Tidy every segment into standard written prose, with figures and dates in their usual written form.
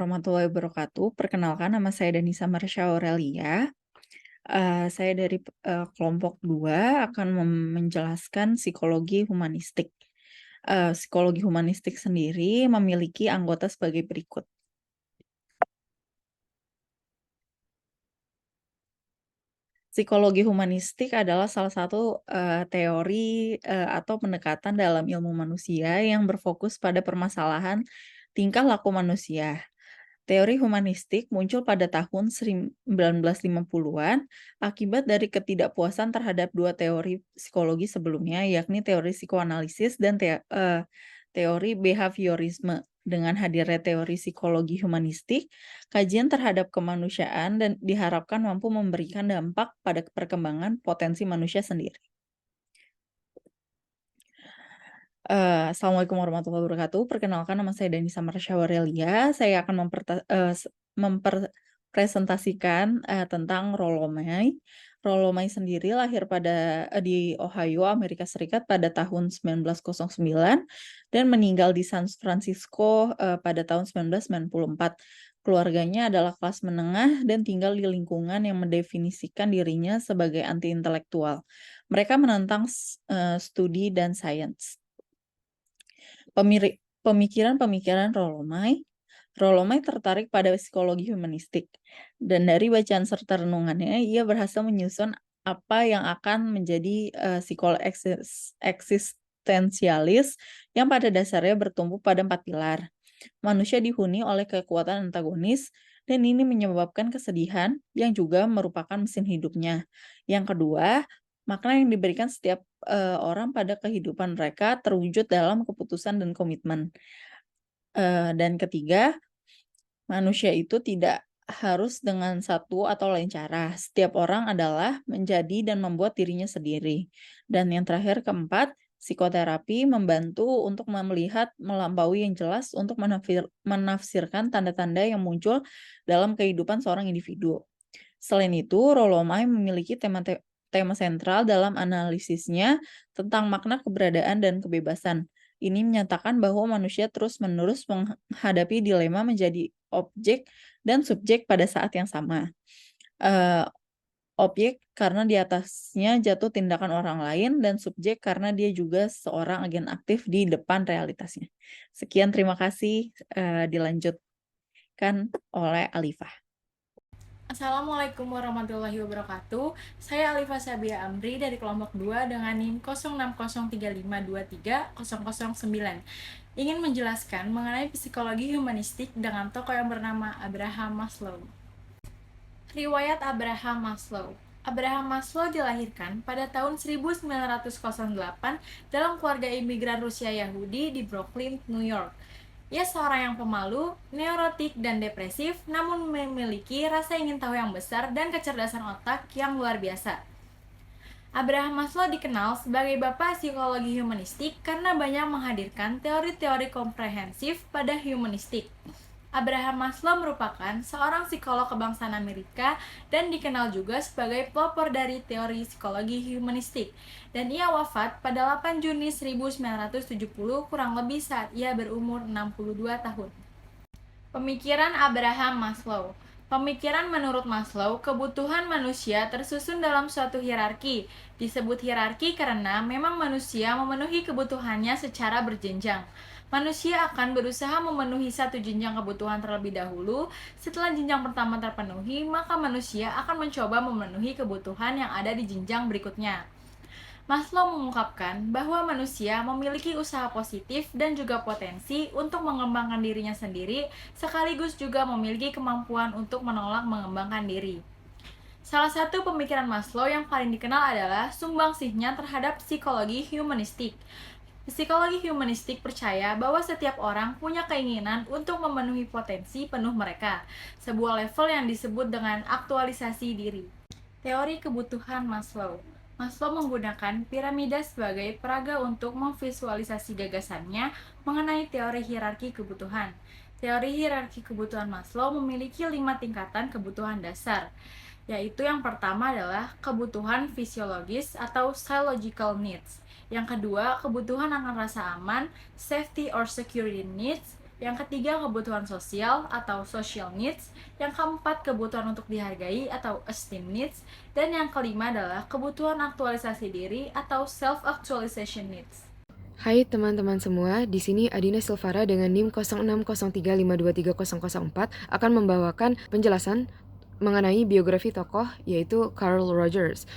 warahmatullahi wabarakatuh. Perkenalkan nama saya Danisa Marsha Aurelia. Saya dari kelompok 2 akan menjelaskan psikologi humanistik. Psikologi humanistik sendiri memiliki anggota sebagai berikut. Psikologi humanistik adalah salah satu teori atau pendekatan dalam ilmu manusia yang berfokus pada permasalahan tingkah laku manusia. Teori humanistik muncul pada tahun 1950-an akibat dari ketidakpuasan terhadap dua teori psikologi sebelumnya, yakni teori psikoanalisis dan teori behaviorisme. Dengan hadirnya teori psikologi humanistik, kajian terhadap kemanusiaan dan diharapkan mampu memberikan dampak pada perkembangan potensi manusia sendiri. Assalamualaikum warahmatullahi wabarakatuh. Perkenalkan nama saya Danisa Marsha Aurelia. Saya akan mempresentasikan tentang Rollo May. Rollo May sendiri lahir di Ohio, Amerika Serikat pada tahun 1909 dan meninggal di San Francisco pada tahun 1994. Keluarganya adalah kelas menengah dan tinggal di lingkungan yang mendefinisikan dirinya sebagai anti-intelektual. Mereka menentang studi dan sains. Pemikiran-pemikiran Rollo May tertarik pada psikologi humanistik, dan dari bacaan serta renungannya, ia berhasil menyusun apa yang akan menjadi psikolog eksistensialis yang pada dasarnya bertumpu pada 4 pilar. Manusia dihuni oleh kekuatan antagonis, dan ini menyebabkan kesedihan yang juga merupakan mesin hidupnya. Yang kedua, makna yang diberikan setiap orang pada kehidupan mereka terwujud dalam keputusan dan komitmen. Dan ketiga, manusia itu tidak harus dengan satu atau lain cara. Setiap orang adalah menjadi dan membuat dirinya sendiri. Dan yang terakhir, keempat, psikoterapi membantu untuk melihat melampaui yang jelas untuk menafsirkan tanda-tanda yang muncul dalam kehidupan seorang individu. Selain itu, Rollo May memiliki tema sentral dalam analisisnya tentang makna keberadaan dan kebebasan. Ini menyatakan bahwa manusia terus-menerus menghadapi dilema menjadi objek dan subjek pada saat yang sama. Objek karena di atasnya jatuh tindakan orang lain, dan subjek karena dia juga seorang agen aktif di depan realitasnya. Sekian, terima kasih. Dilanjutkan oleh Alifah. Assalamualaikum warahmatullahi wabarakatuh. Saya Alifa Sabia Amri dari kelompok 2 dengan NIM 0603523009. Ingin menjelaskan mengenai psikologi humanistik dengan tokoh yang bernama Abraham Maslow. Riwayat Abraham Maslow. Abraham Maslow dilahirkan pada tahun 1908 dalam keluarga imigran Rusia Yahudi di Brooklyn, New York. Ia seorang yang pemalu, neurotik, dan depresif, namun memiliki rasa ingin tahu yang besar dan kecerdasan otak yang luar biasa. Abraham Maslow dikenal sebagai bapak psikologi humanistik karena banyak menghadirkan teori-teori komprehensif pada humanistik. Abraham Maslow merupakan seorang psikolog kebangsaan Amerika dan dikenal juga sebagai pelopor dari teori psikologi humanistik. Dan ia wafat pada 8 Juni 1970 kurang lebih saat ia berumur 62 tahun. Pemikiran Abraham Maslow. Pemikiran menurut Maslow, kebutuhan manusia tersusun dalam suatu hierarki. Disebut hierarki karena memang manusia memenuhi kebutuhannya secara berjenjang. Manusia akan berusaha memenuhi satu jenjang kebutuhan terlebih dahulu. Setelah jenjang pertama terpenuhi, maka manusia akan mencoba memenuhi kebutuhan yang ada di jenjang berikutnya. Maslow mengungkapkan bahwa manusia memiliki usaha positif dan juga potensi untuk mengembangkan dirinya sendiri, sekaligus juga memiliki kemampuan untuk menolak mengembangkan diri. Salah satu pemikiran Maslow yang paling dikenal adalah sumbangsihnya terhadap psikologi humanistik. Psikologi humanistik percaya bahwa setiap orang punya keinginan untuk memenuhi potensi penuh mereka, sebuah level yang disebut dengan aktualisasi diri. Teori kebutuhan Maslow. Maslow menggunakan piramida sebagai peraga untuk memvisualisasi gagasannya mengenai teori hierarki kebutuhan. Teori hierarki kebutuhan Maslow memiliki 5 tingkatan kebutuhan dasar, yaitu yang pertama adalah kebutuhan fisiologis atau psychological needs. Yang kedua, kebutuhan akan rasa aman, safety or security needs. Yang ketiga, kebutuhan sosial atau social needs. Yang keempat, kebutuhan untuk dihargai atau esteem needs. Dan yang kelima adalah kebutuhan aktualisasi diri atau self-actualization needs. Hai teman-teman semua, di sini Adina Silvara dengan NIM 0603523004 akan membawakan penjelasan mengenai biografi tokoh yaitu Carl Rogers.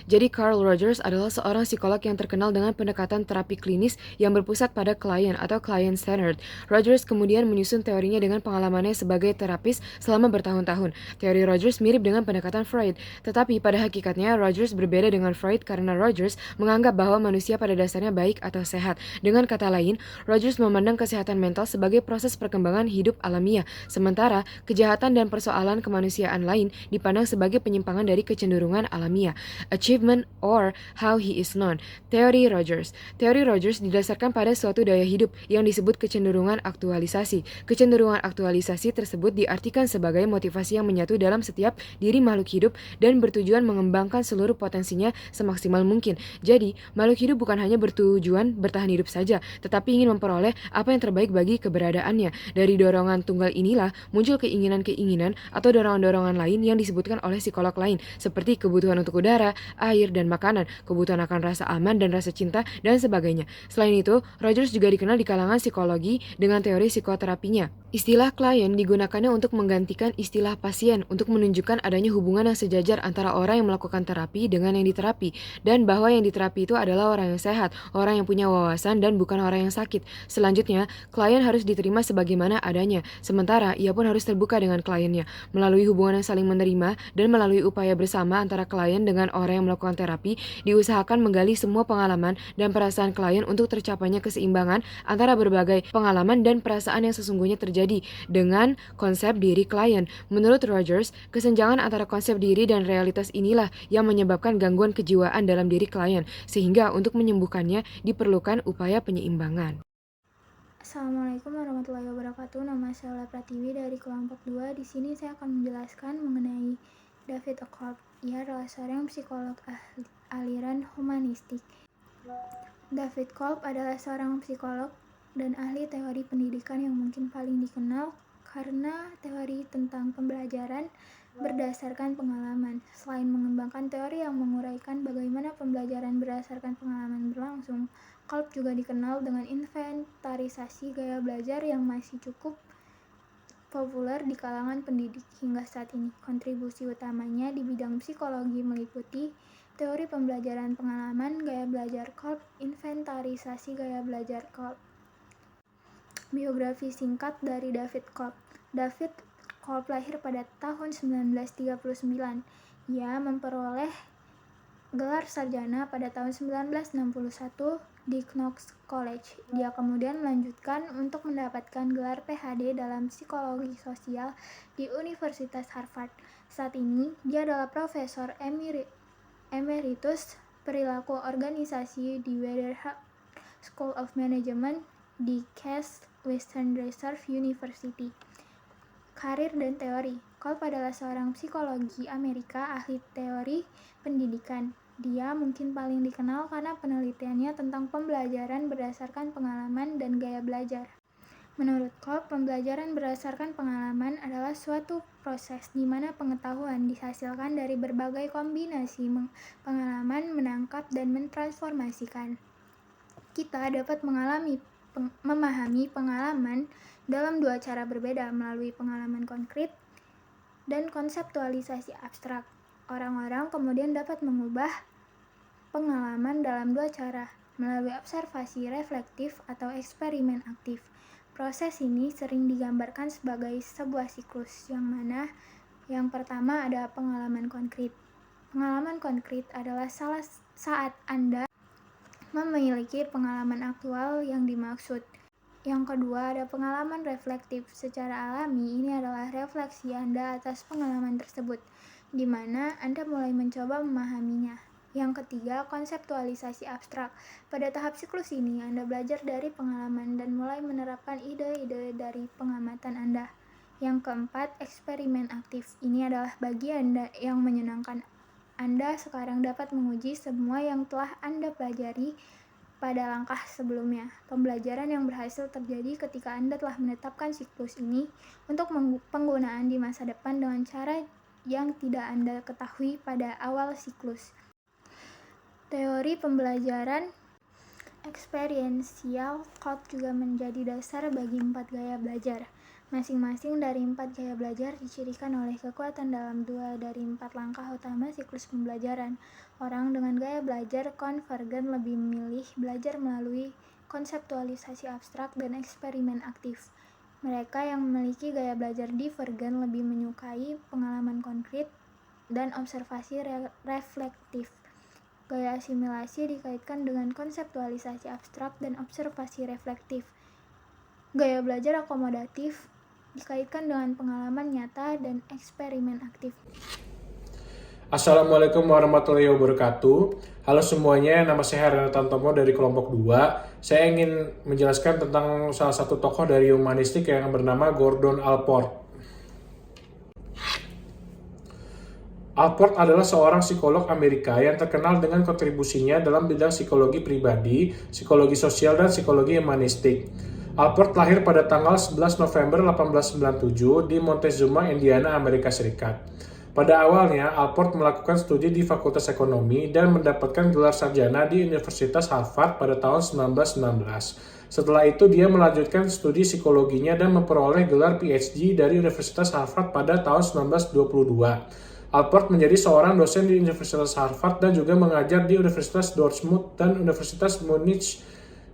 Jadi Carl Rogers adalah seorang psikolog yang terkenal dengan pendekatan terapi klinis yang berpusat pada klien atau client-centered. Rogers kemudian menyusun teorinya dengan pengalamannya sebagai terapis selama bertahun-tahun. Teori Rogers mirip dengan pendekatan Freud, tetapi pada hakikatnya Rogers berbeda dengan Freud karena Rogers menganggap bahwa manusia pada dasarnya baik atau sehat. Dengan kata lain, Rogers memandang kesehatan mental sebagai proses perkembangan hidup alamiah, sementara kejahatan dan persoalan kemanusiaan lain dipandang sebagai penyimpangan dari kecenderungan alamiah, achievement or how he is known. Teori Rogers didasarkan pada suatu daya hidup yang disebut kecenderungan aktualisasi. Kecenderungan aktualisasi tersebut diartikan sebagai motivasi yang menyatu dalam setiap diri makhluk hidup dan bertujuan mengembangkan seluruh potensinya semaksimal mungkin. Jadi, makhluk hidup bukan hanya bertujuan bertahan hidup saja, tetapi ingin memperoleh apa yang terbaik bagi keberadaannya. Dari dorongan tunggal inilah muncul keinginan-keinginan atau dorongan-dorongan lain yang disebutkan oleh psikolog lain, seperti kebutuhan untuk udara, air, dan makanan, kebutuhan akan rasa aman dan rasa cinta, dan sebagainya. Selain itu, Rogers juga dikenal di kalangan psikologi dengan teori psikoterapinya. Istilah klien digunakannya untuk menggantikan istilah pasien untuk menunjukkan adanya hubungan yang sejajar antara orang yang melakukan terapi dengan yang diterapi, dan bahwa yang diterapi itu adalah orang yang sehat, orang yang punya wawasan, dan bukan orang yang sakit. Selanjutnya, klien harus diterima sebagaimana adanya, sementara ia pun harus terbuka dengan kliennya. Melalui hubungan yang saling menerima dan melalui upaya bersama antara klien dengan orang yang melakukan terapi, diusahakan menggali semua pengalaman dan perasaan klien untuk tercapainya keseimbangan antara berbagai pengalaman dan perasaan yang sesungguhnya terjadi dengan konsep diri klien. Menurut Rogers, kesenjangan antara konsep diri dan realitas inilah yang menyebabkan gangguan kejiwaan dalam diri klien, sehingga untuk menyembuhkannya diperlukan upaya penyeimbangan. Assalamualaikum warahmatullahi wabarakatuh. Nama saya Ola Pratiwi dari kelompok 2. Di sini saya akan menjelaskan mengenai David Kolb. Ia adalah seorang psikolog aliran humanistik. David Kolb adalah seorang psikolog dan ahli teori pendidikan yang mungkin paling dikenal karena teori tentang pembelajaran berdasarkan pengalaman. Selain mengembangkan teori yang menguraikan bagaimana pembelajaran berdasarkan pengalaman berlangsung, Kolb juga dikenal dengan inventarisasi gaya belajar yang masih cukup populer di kalangan pendidik hingga saat ini. Kontribusi utamanya di bidang psikologi meliputi teori pembelajaran pengalaman, gaya belajar Kolb, inventarisasi gaya belajar Kolb. Biografi singkat dari David Kolb. David Kolb lahir pada tahun 1939. Ia memperoleh gelar sarjana pada tahun 1961 di Knox College. Dia kemudian melanjutkan untuk mendapatkan gelar PhD dalam psikologi sosial di Universitas Harvard. Saat ini, dia adalah profesor emeritus perilaku organisasi di Weatherhead School of Management di Case Western Reserve University. Karir dan teori. Kolb adalah seorang psikologi Amerika ahli teori pendidikan. Dia mungkin paling dikenal karena penelitiannya tentang pembelajaran berdasarkan pengalaman dan gaya belajar. Menurut Kolb, pembelajaran berdasarkan pengalaman adalah suatu proses di mana pengetahuan dihasilkan dari berbagai kombinasi pengalaman, menangkap, dan mentransformasikan. Kita dapat memahami pengalaman dalam dua cara berbeda, melalui pengalaman konkret dan konseptualisasi abstrak. Orang-orang kemudian dapat mengubah pengalaman dalam dua cara, melalui observasi reflektif atau eksperimen aktif. Proses ini sering digambarkan sebagai sebuah siklus, yang mana yang pertama ada pengalaman konkret. Pengalaman konkret adalah saat Anda memiliki pengalaman aktual yang dimaksud. Yang kedua, ada pengalaman reflektif. Secara alami, ini adalah refleksi Anda atas pengalaman tersebut, di mana Anda mulai mencoba memahaminya. Yang ketiga, konseptualisasi abstrak. Pada tahap siklus ini, Anda belajar dari pengalaman dan mulai menerapkan ide-ide dari pengamatan Anda. Yang keempat, eksperimen aktif. Ini adalah bagian yang menyenangkan. Anda sekarang dapat menguji semua yang telah Anda pelajari pada langkah sebelumnya. Pembelajaran yang berhasil terjadi ketika Anda telah menetapkan siklus ini untuk penggunaan di masa depan dengan cara yang tidak Anda ketahui pada awal siklus. Teori pembelajaran eksperiensial Colt juga menjadi dasar bagi 4 gaya belajar. Masing-masing dari 4 gaya belajar dicirikan oleh kekuatan dalam 2 dari 4 langkah utama siklus pembelajaran. Orang dengan gaya belajar konvergen lebih memilih belajar melalui konseptualisasi abstrak dan eksperimen aktif. Mereka yang memiliki gaya belajar divergen lebih menyukai pengalaman konkret dan observasi reflektif. Gaya asimilasi dikaitkan dengan konseptualisasi abstrak dan observasi reflektif. Gaya belajar akomodatif dikaitkan dengan pengalaman nyata dan eksperimen aktif. Assalamualaikum warahmatullahi wabarakatuh. Halo semuanya, nama saya Herana Tantomo dari kelompok 2. Saya ingin menjelaskan tentang salah satu tokoh dari humanistik yang bernama Gordon Allport. Allport adalah seorang psikolog Amerika yang terkenal dengan kontribusinya dalam bidang psikologi pribadi, psikologi sosial, dan psikologi humanistik. Allport lahir pada tanggal 11 November 1897 di Montezuma, Indiana, Amerika Serikat. Pada awalnya, Allport melakukan studi di Fakultas Ekonomi dan mendapatkan gelar sarjana di Universitas Harvard pada tahun 1919. Setelah itu, dia melanjutkan studi psikologinya dan memperoleh gelar PhD dari Universitas Harvard pada tahun 1922. Allport menjadi seorang dosen di Universitas Harvard dan juga mengajar di Universitas Dortmund dan Universitas Munich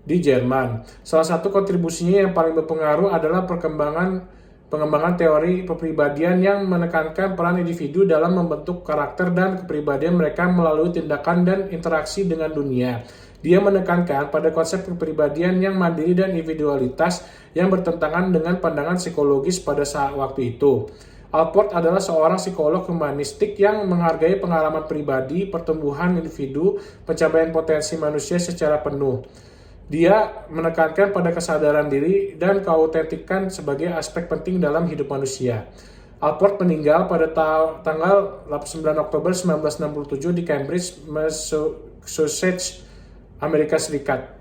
di Jerman. Salah satu kontribusinya yang paling berpengaruh adalah pengembangan teori kepribadian yang menekankan peran individu dalam membentuk karakter dan kepribadian mereka melalui tindakan dan interaksi dengan dunia. Dia menekankan pada konsep kepribadian yang mandiri dan individualitas yang bertentangan dengan pandangan psikologis pada saat waktu itu. Allport adalah seorang psikolog humanistik yang menghargai pengalaman pribadi, pertumbuhan individu, pencapaian potensi manusia secara penuh. Dia menekankan pada kesadaran diri dan keautentikan sebagai aspek penting dalam hidup manusia. Allport meninggal pada tanggal 9 Oktober 1967 di Cambridge, Massachusetts, Amerika Serikat.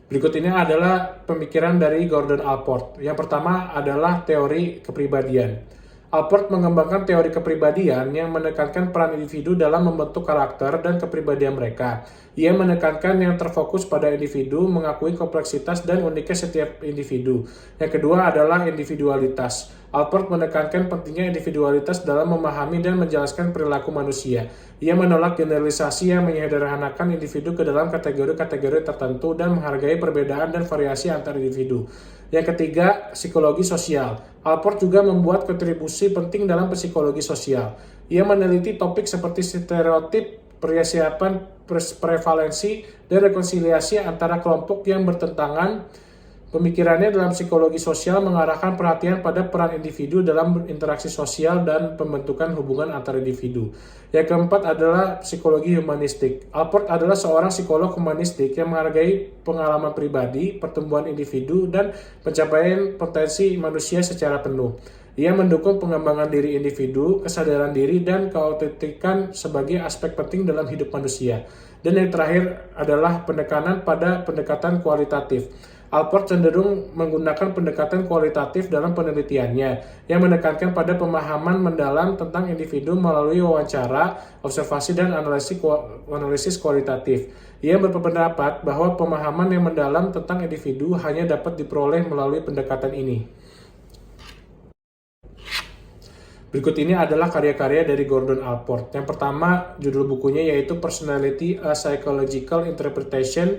Berikut ini adalah pemikiran dari Gordon Allport. Yang pertama adalah teori kepribadian. Allport mengembangkan teori kepribadian yang menekankan peran individu dalam membentuk karakter dan kepribadian mereka. Ia menekankan yang terfokus pada individu, mengakui kompleksitas dan uniknya setiap individu. Yang kedua adalah individualitas. Allport menekankan pentingnya individualitas dalam memahami dan menjelaskan perilaku manusia. Ia menolak generalisasi yang menyederhanakan individu ke dalam kategori-kategori tertentu dan menghargai perbedaan dan variasi antar individu. Yang ketiga, psikologi sosial. Allport juga membuat kontribusi penting dalam psikologi sosial. Ia meneliti topik seperti stereotip, persiapan, prevalensi, dan rekonsiliasi antara kelompok yang bertentangan. Pemikirannya dalam psikologi sosial mengarahkan perhatian pada peran individu dalam interaksi sosial dan pembentukan hubungan antar individu. Yang keempat adalah psikologi humanistik. Allport adalah seorang psikolog humanistik yang menghargai pengalaman pribadi, pertumbuhan individu, dan pencapaian potensi manusia secara penuh. Ia mendukung pengembangan diri individu, kesadaran diri, dan keautentikan sebagai aspek penting dalam hidup manusia. Dan yang terakhir adalah penekanan pada pendekatan kualitatif. Allport cenderung menggunakan pendekatan kualitatif dalam penelitiannya, yang menekankan pada pemahaman mendalam tentang individu melalui wawancara, observasi, dan analisis kualitatif. Ia berpendapat bahwa pemahaman yang mendalam tentang individu hanya dapat diperoleh melalui pendekatan ini. Berikut ini adalah karya-karya dari Gordon Allport. Yang pertama, judul bukunya yaitu Personality: A Psychological Interpretation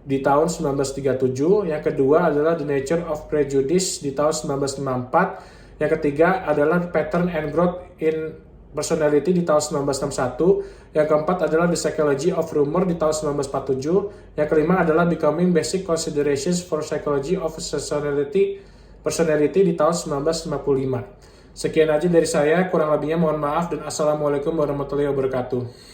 di tahun 1937. Yang kedua adalah The Nature of Prejudice di tahun 1954. Yang ketiga adalah Pattern and Growth in Personality di tahun 1961. Yang keempat adalah The Psychology of Rumor di tahun 1947. Yang kelima adalah Becoming Basic Considerations for Psychology of Personality di tahun 1955. Sekian aja dari saya, kurang lebihnya mohon maaf dan assalamualaikum warahmatullahi wabarakatuh.